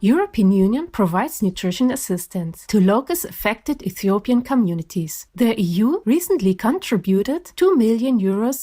European Union provides nutrition assistance to locust-affected Ethiopian communities. The EU recently contributed €2 million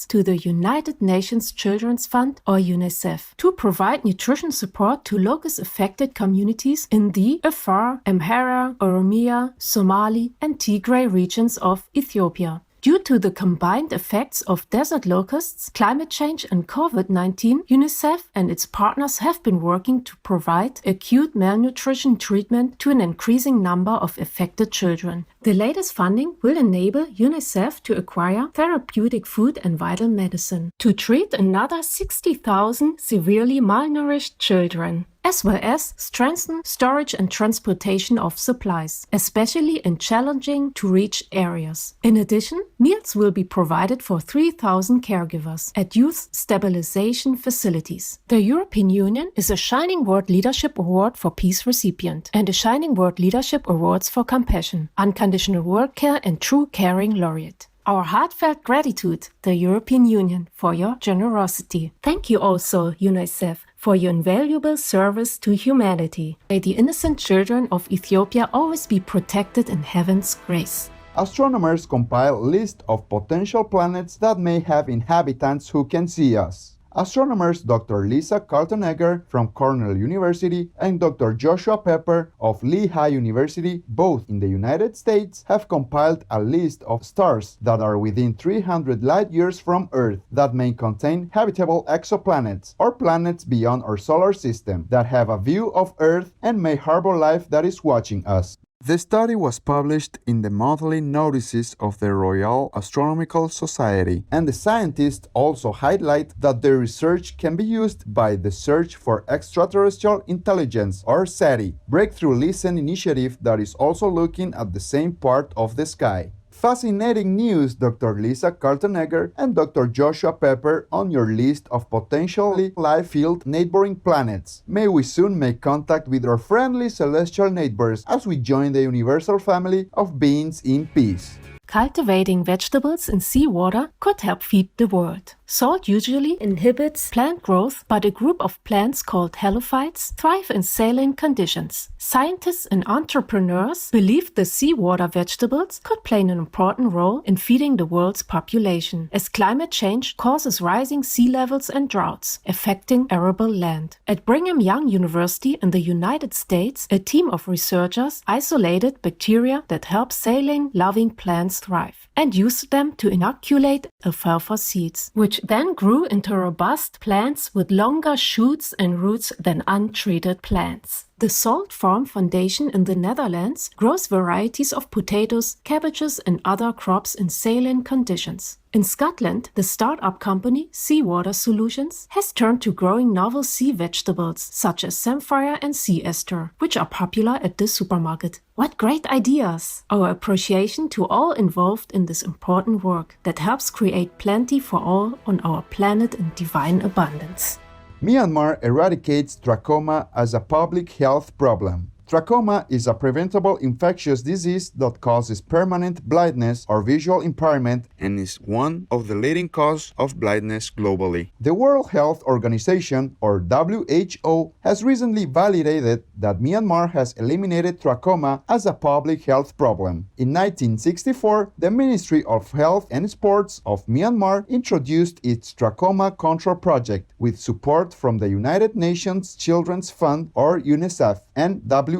to the United Nations Children's Fund, or UNICEF, to provide nutrition support to locust-affected communities in the Afar, Amhara, Oromia, Somali, and Tigray regions of Ethiopia. Due to the combined effects of desert locusts, climate change, and COVID-19, UNICEF and its partners have been working to provide acute malnutrition treatment to an increasing number of affected children. The latest funding will enable UNICEF to acquire therapeutic food and vital medicine to treat another 60,000 severely malnourished children, as well as strengthen storage and transportation of supplies, especially in challenging-to-reach areas. In addition, meals will be provided for 3,000 caregivers at youth stabilization facilities. The European Union is a Shining World Leadership Award for Peace recipient and a Shining World Leadership Awards for Compassion, Unconditional World Care and True Caring laureate. Our heartfelt gratitude, the European Union, for your generosity. Thank you also, UNICEF, for your invaluable service to humanity. May the innocent children of Ethiopia always be protected in heaven's grace. Astronomers compile list of potential planets that may have inhabitants who can see us. Astronomers Dr. Lisa Kaltenegger from Cornell University and Dr. Joshua Pepper of Lehigh University, both in the United States, have compiled a list of stars that are within 300 light years from Earth that may contain habitable exoplanets or planets beyond our solar system that have a view of Earth and may harbor life that is watching us. The study was published in the monthly notices of the Royal Astronomical Society, and the scientists also highlight that their research can be used by the Search for Extraterrestrial Intelligence, or SETI, breakthrough listen initiative that is also looking at the same part of the sky. Fascinating news, Dr. Lisa Kaltenegger and Dr. Joshua Pepper, on your list of potentially life-filled neighboring planets. May we soon make contact with our friendly celestial neighbors as we join the universal family of beings in peace. Cultivating vegetables in seawater could help feed the world. Salt usually inhibits plant growth, but a group of plants called halophytes thrive in saline conditions. Scientists and entrepreneurs believe the seawater vegetables could play an important role in feeding the world's population, as climate change causes rising sea levels and droughts, affecting arable land. At Brigham Young University in the United States, a team of researchers isolated bacteria that help saline-loving plants thrive and used them to inoculate alfalfa seeds, which then grew into robust plants with longer shoots and roots than untreated plants. The Salt Farm Foundation in the Netherlands grows varieties of potatoes, cabbages, and other crops in saline conditions. In Scotland, the startup company Seawater Solutions has turned to growing novel sea vegetables such as samphire and sea aster, which are popular at the supermarket. What great ideas! Our appreciation to all involved in this important work that helps create plenty for all on our planet in divine abundance. Myanmar eradicates trachoma as a public health problem. Trachoma is a preventable infectious disease that causes permanent blindness or visual impairment and is one of the leading causes of blindness globally. The World Health Organization, or WHO, has recently validated that Myanmar has eliminated trachoma as a public health problem. In 1964, the Ministry of Health and Sports of Myanmar introduced its trachoma control project with support from the United Nations Children's Fund, or UNICEF, and WHO.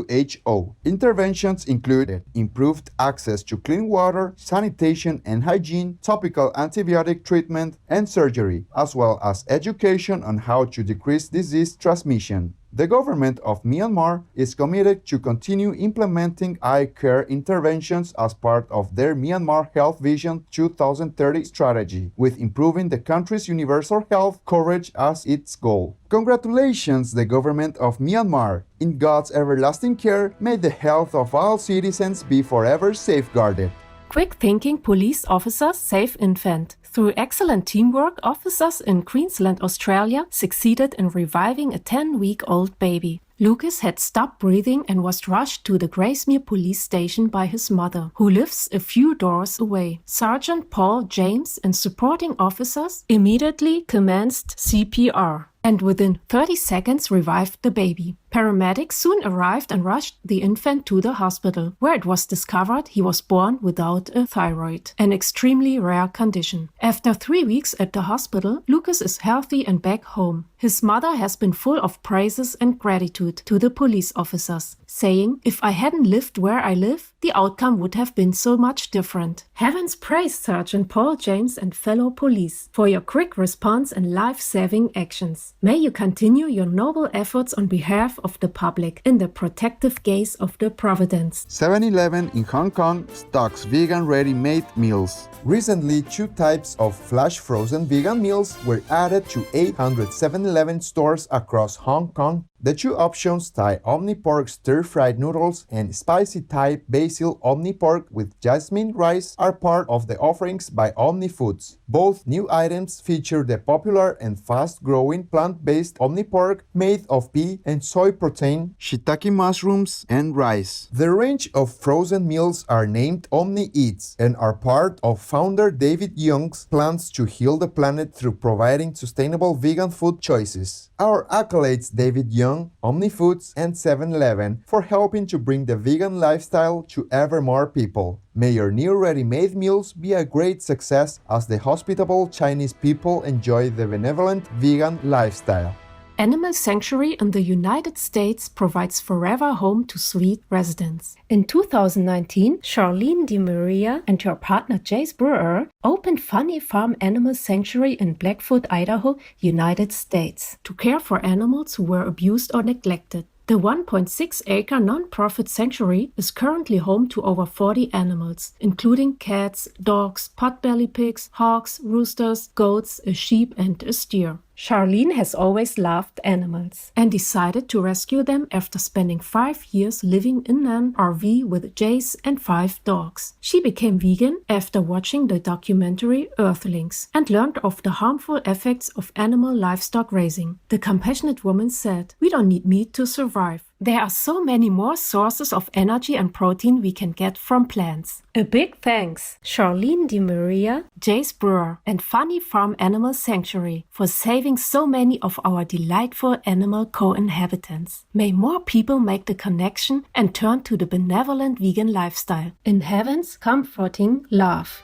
Interventions included improved access to clean water, sanitation and hygiene, topical antibiotic treatment, and surgery, as well as education on how to decrease disease transmission. The government of Myanmar is committed to continue implementing eye care interventions as part of their Myanmar Health Vision 2030 strategy, with improving the country's universal health coverage as its goal. Congratulations, the government of Myanmar! In God's everlasting care, may the health of all citizens be forever safeguarded. Quick-thinking police officers save infant. Through excellent teamwork, officers in Queensland, Australia, succeeded in reviving a 10-week-old baby. Lucas had stopped breathing and was rushed to the Gracemere police station by his mother, who lives a few doors away. Sergeant Paul James and supporting officers immediately commenced CPR and within 30 seconds revived the baby. Paramedics soon arrived and rushed the infant to the hospital, where it was discovered he was born without a thyroid, an extremely rare condition. After 3 weeks at the hospital, Lucas is healthy and back home. His mother has been full of praises and gratitude to the police officers, saying, "If I hadn't lived where I live, the outcome would have been so much different." Heavens praise Sergeant Paul James and fellow police for your quick response and life-saving actions. May you continue your noble efforts on behalf of the public in the protective gaze of the Providence. 7-Eleven in Hong Kong stocks vegan ready-made meals. Recently, 2 types of flash frozen vegan meals were added to 800 7-Eleven stores across Hong Kong. The 2 options, Thai Omni Pork stir-fried noodles and spicy Thai basil Omni Pork with jasmine rice, are part of the offerings by Omni Foods. Both new items feature the popular and fast-growing plant-based Omni Pork made of pea and soy protein, shiitake mushrooms, and rice. The range of frozen meals are named Omni Eats and are part of founder David Young's plans to heal the planet through providing sustainable vegan food choices. Our accolades David Young, Omni Foods, and 7-Eleven for helping to bring the vegan lifestyle to ever more people. May your new ready-made meals be a great success as the hospitable Chinese people enjoy the benevolent vegan lifestyle. Animal Sanctuary in the United States provides forever home to sweet residents. In 2019, Charlene DeMaria and her partner Jace Brewer opened Funny Farm Animal Sanctuary in Blackfoot, Idaho, United States, to care for animals who were abused or neglected. The 1.6-acre non-profit sanctuary is currently home to over 40 animals, including cats, dogs, potbelly pigs, hogs, roosters, goats, a sheep, and a steer. Charlene has always loved animals and decided to rescue them after spending 5 years living in an RV with Jace and 5 dogs. She became vegan after watching the documentary Earthlings and learned of the harmful effects of animal livestock raising. The compassionate woman said, "We don't need meat to survive. There are so many more sources of energy and protein we can get from plants." A big thanks, Charlene DeMaria, Jace Brewer, and Funny Farm Animal Sanctuary for saving so many of our delightful animal co-inhabitants. May more people make the connection and turn to the benevolent vegan lifestyle. In heaven's comforting love.